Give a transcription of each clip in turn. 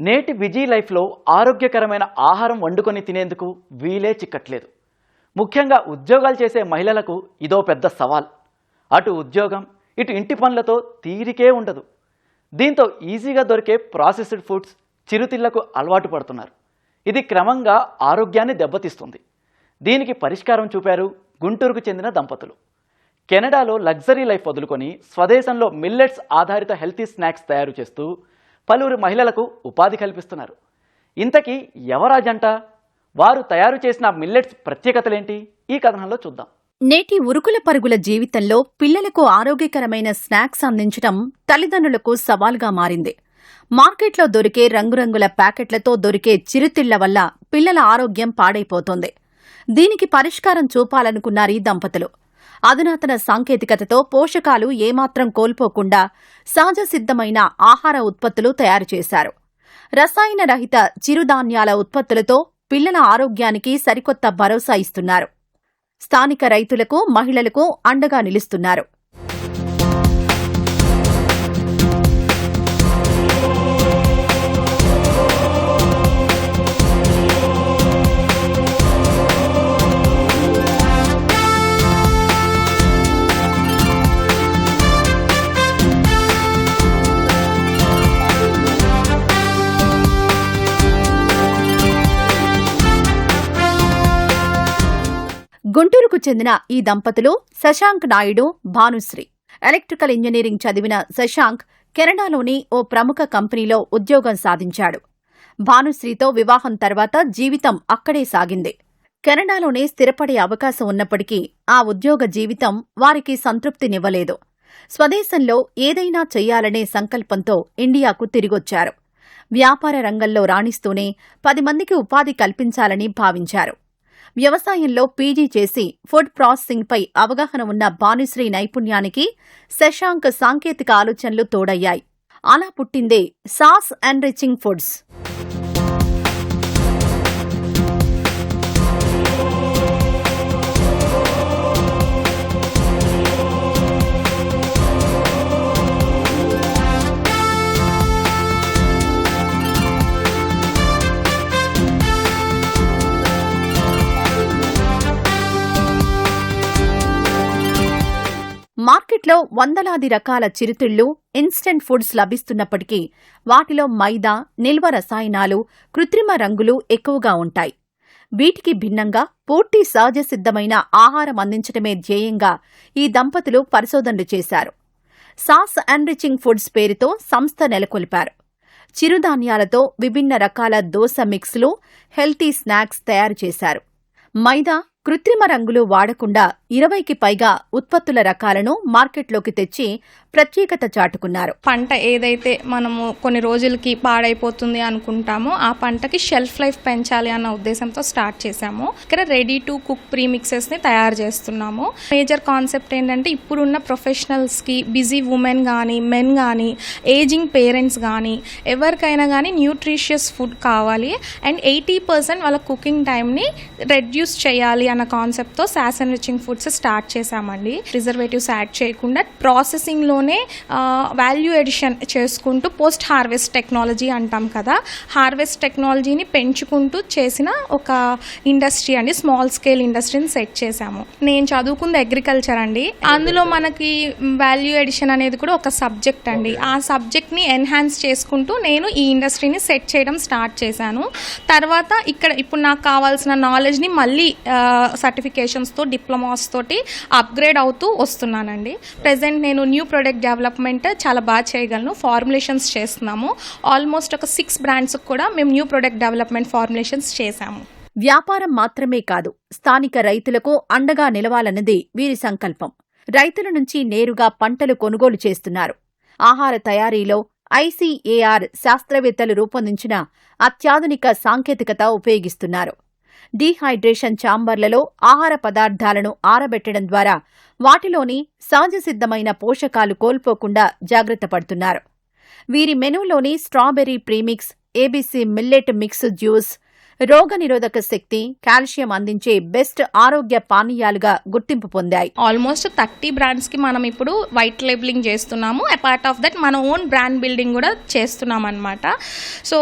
నేటి బిజీ లైఫ్లో ఆరోగ్యకరమైన ఆహారం వండుకొని తినేందుకు వీలే చిక్కట్లేదు. ముఖ్యంగా ఉద్యోగాలు చేసే మహిళలకు ఇదో పెద్ద సవాల్. అటు ఉద్యోగం, ఇటు ఇంటి పనులతో తీరికే ఉండదు. దీంతో ఈజీగా దొరికే ప్రాసెస్డ్ ఫుడ్స్, చిరుతిళ్లకు అలవాటు పడుతున్నారు. ఇది క్రమంగా ఆరోగ్యాన్ని దెబ్బతీస్తుంది. దీనికి పరిష్కారం చూపారు గుంటూరుకు చెందిన దంపతులు. కెనడాలో లగ్జరీ లైఫ్ వదులుకొని స్వదేశంలో మిల్లెట్స్ ఆధారిత హెల్తీ స్నాక్స్ తయారు చేస్తూ పలువురు మహిళలకు ఉపాధి కల్పిస్తున్నారు. ఇంతకీ ఎవరా జంట? వారు తయారు చేసిన మిల్లెట్స్ ప్రత్యేకతలేంటి? ఈ కథనంలో చూద్దాం. నేటి ఉరుకుల పరుగుల జీవితంలో పిల్లలకు ఆరోగ్యకరమైన స్నాక్స్ అందించడం తల్లిదండ్రులకు సవాల్గా మారింది. మార్కెట్లో దొరికే రంగురంగుల ప్యాకెట్లతో దొరికే చిరుతిళ్ల వల్ల పిల్లల ఆరోగ్యం పాడైపోతోంది. దీనికి పరిష్కారం చూపాలనుకున్నారు ఈ దంపతులు. అధునాతన సాంకేతికతతో పోషకాలు ఏమాత్రం కోల్పోకుండా సహజ సిద్ధమైన ఆహార ఉత్పత్తులు తయారు చేశారు. రసాయన రహిత చిరుధాన్యాల ఉత్పత్తులతో పిల్లల ఆరోగ్యానికి సరికొత్త భరోసా ఇస్తున్నారు. స్థానిక రైతులకు, మహిళలకు అండగా నిలుస్తున్నారు. గుంటూరుకు చెందిన ఈ దంపతులు శశాంక్ నాయుడు, భానుశ్రీ. ఎలక్ట్రికల్ ఇంజనీరింగ్ చదివిన శశాంక్ కెనడాలోని ఓ ప్రముఖ కంపెనీలో ఉద్యోగం సాధించాడు. భానుశ్రీతో వివాహం తర్వాత జీవితం అక్కడే సాగింది. కెనడాలోనే స్థిరపడే అవకాశం ఉన్నప్పటికీ ఆ ఉద్యోగ జీవితం వారికి సంతృప్తినివ్వలేదు. స్వదేశంలో ఏదైనా చెయ్యాలనే సంకల్పంతో ఇండియాకు తిరిగొచ్చారు. వ్యాపార రంగంలో రాణిస్తూనే 10 మందికి ఉపాధి కల్పించాలని భావించారు. వ్యవసాయంలో పీజీ చేసి ఫుడ్ ప్రాసెసింగ్పై అవగాహన ఉన్న భానుశ్రీ నైపుణ్యానికి శశాంక్ సాంకేతిక ఆలోచనలు తోడయ్యాయి. అలా పుట్టిందే సాస్ ఎన్రిచింగ్ ఫుడ్స్. మార్కెట్లో వందలాది రకాల చిరుతిళ్లు, ఇన్స్టెంట్ ఫుడ్స్ లభిస్తున్నప్పటికీ వాటిలో మైదా, నిల్వ రసాయనాలు, కృత్రిమ రంగులు ఎక్కువగా ఉంటాయి. వీటికి భిన్నంగా పూర్తి సహజసిద్ధమైన ఆహారం అందించడమే ధ్యేయంగా ఈ దంపతులు పరిశోధనలు చేశారు. సాస్ ఎన్రిచింగ్ ఫుడ్స్ పేరుతో సంస్థ నెలకొల్పారు. చిరుధాన్యాలతో విభిన్న రకాల దోస మిక్స్లు, హెల్తీ స్నాక్స్ తయారు చేశారు. మైదా, కృత్రిమ రంగులు వాడకుండా 20కి పైగా ఉత్పత్తుల రకాలను మార్కెట్లోకి తెచ్చి ప్రత్యేకత చాటుకున్నారు. పంట ఏదైతే మనము కొన్ని రోజులకి పాడైపోతుంది అనుకుంటామో ఆ పంటకి షెల్ఫ్ లైఫ్ పెంచాలి అన్న ఉద్దేశంతో స్టార్ట్ చేశాము. ఇక్కడ రెడీ టు కుక్ ప్రీమిక్సెస్ని తయారు చేస్తున్నాము. మేజర్ కాన్సెప్ట్ ఏంటంటే ఇప్పుడున్న ప్రొఫెషనల్స్కి, బిజీ ఉమెన్ కానీ, మెన్ కానీ, ఏజింగ్ పేరెంట్స్ కానీ ఎవరికైనా కానీ న్యూట్రిషియస్ ఫుడ్ కావాలి అండ్ 80% వాళ్ళ కుకింగ్ టైంని రెడ్యూస్ చేయాలి అన్న కాన్సెప్ట్తో సాస్ ఎన్రిచింగ్ ఫుడ్స్ స్టార్ట్ చేశామండి. ప్రిజర్వేటివ్స్ యాడ్ చేయకుండా ప్రాసెసింగ్లోనే వాల్యూ ఎడిషన్ చేసుకుంటూ పోస్ట్ హార్వెస్ట్ టెక్నాలజీ అంటాం కదా, హార్వెస్ట్ టెక్నాలజీని పెంచుకుంటూ చేసిన ఒక ఇండస్ట్రీ అండి. స్మాల్ స్కేల్ ఇండస్ట్రీని సెట్ చేశాము. నేను చదువుకుంది అగ్రికల్చర్ అండి. అందులో మనకి వాల్యూ ఎడిషన్ అనేది కూడా ఒక సబ్జెక్ట్ అండి. ఆ సబ్జెక్ట్ని ఎన్హాన్స్ చేసుకుంటూ నేను ఈ ఇండస్ట్రీని సెట్ చేయడం స్టార్ట్ చేశాను. తర్వాత ఇప్పుడు నాకు కావాల్సిన నాలెడ్జ్ని మళ్ళీ సర్టిఫికేషన్స్తో, డిప్లొమాస్ తోటి అప్గ్రేడ్ అవుతూ వస్తున్నానండి. ప్రెజెంట్ నేను న్యూ ప్రొడక్ట్ డెవలప్మెంట్ చాలా బాగా చేయగలను. ఫార్ములేషన్స్ చేస్తున్నాము. ఆల్మోస్ట్ ఒక 6 బ్రాండ్స్కి కూడా మేము న్యూ ప్రొడక్ట్ డెవలప్మెంట్ ఫార్ములేషన్స్ చేశాము. వ్యాపారం మాత్రమే కాదు, స్థానిక రైతులకు అండగా నిలవాలన్నది వీరి సంకల్పం. రైతుల నుంచి నేరుగా పంటలు కొనుగోలు చేస్తున్నారు. ఆహార తయారీలో ICAR శాస్త్రవేత్తలు రూపొందించిన అత్యాధునిక సాంకేతికత ఉపయోగిస్తున్నారు. డీహైడ్రేషన్ ఛాంబర్లలో ఆహార పదార్థాలను ఆరబెట్టడం ద్వారా వాటిలోని సహజసిద్ధమైన పోషకాలు కోల్పోకుండా జాగ్రత్త పడుతున్నారు. వీరి మెనూలోని strawberry premix, ABC millet mix juice, రోగనిరోధక శక్తి, కాల్షియం అందించే బెస్ట్ ఆరోగ్య పానీయాలుగా గుర్తింపు పొందాయి. ఆల్మోస్ట్ 30 బ్రాండ్స్కి మనం ఇప్పుడు వైట్ లేబులింగ్ చేస్తున్నాము. అపార్ట్ ఆఫ్ దట్ మన ఓన్ బ్రాండ్ బిల్డింగ్ కూడా చేస్తున్నాం అనమాట. సో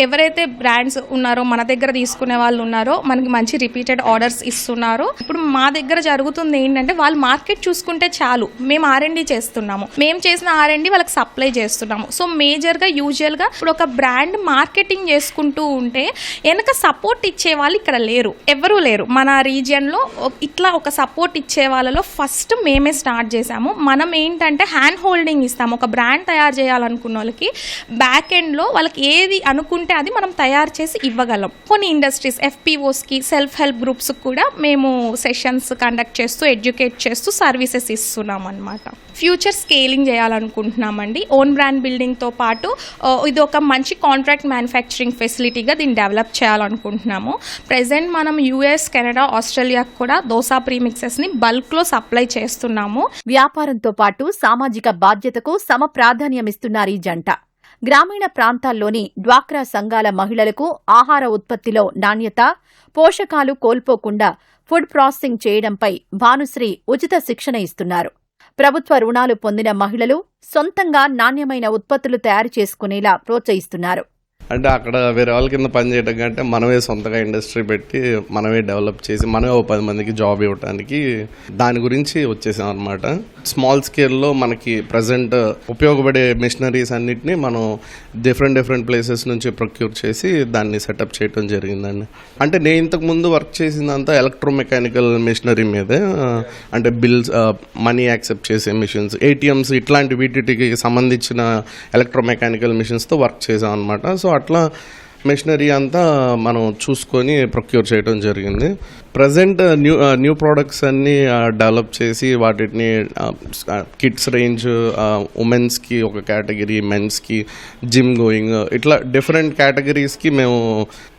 ఎవరైతే బ్రాండ్స్ ఉన్నారో, మన దగ్గర తీసుకునే వాళ్ళు ఉన్నారో, మనకి మంచి రిపీటెడ్ ఆర్డర్స్ ఇస్తున్నారు. ఇప్పుడు మా దగ్గర జరుగుతుంది ఏంటంటే, వాళ్ళు మార్కెట్ చూసుకుంటే చాలు, మేము R&D చేస్తున్నాము, మేము చేసిన R&D వాళ్ళకి సప్లై చేస్తున్నాము. సో మేజర్గా యూజువల్గా ఇప్పుడు ఒక బ్రాండ్ మార్కెటింగ్ చేసుకుంటూ ఉంటే వెనక సపోర్ట్ ఇచ్చే వాళ్ళు ఇక్కడ లేరు, ఎవరూ లేరు. మన రీజియన్లో ఇట్లా ఒక సపోర్ట్ ఇచ్చే వాళ్ళలో ఫస్ట్ మేమే స్టార్ట్ చేసాము. మనం ఏంటంటే హ్యాండ్ హోల్డింగ్ ఇస్తాము. ఒక బ్రాండ్ తయారు చేయాలనుకున్న వాళ్ళకి బ్యాక్ ఎండ్లో వాళ్ళకి ఏది అనుకుంటే అది మనం తయారు చేసి ఇవ్వగలం. కొన్ని ఇండస్ట్రీస్, FPOస్కి, సెల్ఫ్ హెల్ప్ గ్రూప్స్కి కూడా మేము సెషన్స్ కండక్ట్ చేస్తూ, ఎడ్యుకేట్ చేస్తూ సర్వీసెస్ ఇస్తున్నాం అనమాట. ఫ్యూచర్ స్కేలింగ్ చేయాలనుకుంటున్నామండి. ఓన్ బ్రాండ్ బిల్డింగ్తో పాటు ఇది ఒక మంచి కాంట్రాక్ట్ మ్యానుఫ్యాక్చరింగ్ ఫెసిలిటీగా దీన్ని డెవలప్ చేయాలనుకుంటున్నాము. ప్రెజెంట్ మనం US, కెనడా, ఆస్ట్రేలియాకు కూడా దోసా ప్రీమిక్సెస్ని బల్క్లో సప్లై చేస్తున్నాము. వ్యాపారంతో పాటు సామాజిక బాధ్యతకు సమ ప్రాధాన్యమిస్తున్నారు ఈ జంట. గ్రామీణ ప్రాంతాల్లోని డ్వాక్రా సంఘాల మహిళలకు ఆహార ఉత్పత్తిలో నాణ్యత, పోషకాలు కోల్పోకుండా ఫుడ్ ప్రాసెసింగ్ చేయడంపై భానుశ్రీ ఉచిత శిక్షణ ఇస్తున్నారు. ప్రభుత్వ రుణాలు పొందిన మహిళలు సొంతంగా నాణ్యమైన ఉత్పత్తులు తయారు చేసుకునేలా ప్రోత్సహిస్తున్నారు. అంటే అక్కడ వేరే వాళ్ళ కింద పని చేయడం కంటే మనమే సొంతగా ఇండస్ట్రీ పెట్టి మనమే డెవలప్ చేసి మనమే 10 మందికి జాబ్ ఇవ్వడానికి దాని గురించి వచ్చేసాం అనమాట. స్మాల్ స్కేల్లో మనకి ప్రజెంట్ ఉపయోగపడే మిషనరీస్ అన్నిటినీ మనం డిఫరెంట్ ప్లేసెస్ నుంచి ప్రొక్యూర్ చేసి దాన్ని సెటప్ చేయడం జరిగిందండి. అంటే నేను ఇంతకు ముందు వర్క్ చేసిందంతా ఎలక్ట్రోమెకానికల్ మిషనరీ మీదే, అంటే బిల్స్, మనీ యాక్సెప్ట్ చేసే మిషన్స్, ATMs ఇట్లాంటి వీటికి సంబంధించిన ఎలక్ట్రోమెకానికల్ మిషన్స్తో వర్క్ చేసాం అనమాట. సో అట్లా మెషినరీ అంతా మనం చూసుకొని ప్రొక్యూర్ చేయడం జరిగింది. ప్రజెంట్ న్యూ ప్రోడక్ట్స్ అన్నీ డెవలప్ చేసి వాటిని కిడ్స్ రేంజ్, ఉమెన్స్కి ఒక కేటగిరీ, మెన్స్కి, జిమ్ గోయింగ్, ఇట్లా డిఫరెంట్ కేటగిరీస్కి మేము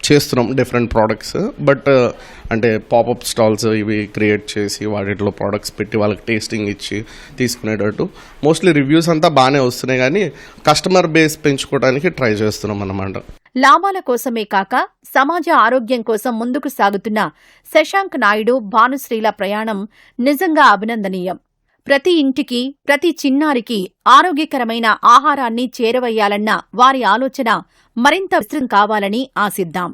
చేస్తున్నాం డిఫరెంట్ ప్రోడక్ట్స్. బట్ అంటే పాపప్ స్టాల్స్ ఇవి క్రియేట్ చేసి వాటిలో ప్రోడక్ట్స్ పెట్టి వాళ్ళకి టేస్టింగ్ ఇచ్చి తీసుకునేటట్టు మోస్ట్లీ రివ్యూస్ అంతా బాగానే వస్తున్నాయి, కానీ కస్టమర్ బేస్ పెంచుకోవడానికి ట్రై చేస్తున్నాం అన్నమాట. లాభాల కోసమే కాక సమాజ ఆరోగ్యం కోసం ముందుకు సాగుతున్న శశాంక్ నాయుడు, భానుశ్రీల ప్రయాణం నిజంగా అభినందనీయం. ప్రతి ఇంటికి, ప్రతి చిన్నారికి ఆరోగ్యకరమైన ఆహారాన్ని చేరవేయాలన్న వారి ఆలోచన మరింత విస్తృతం కావాలని ఆశిద్దాం.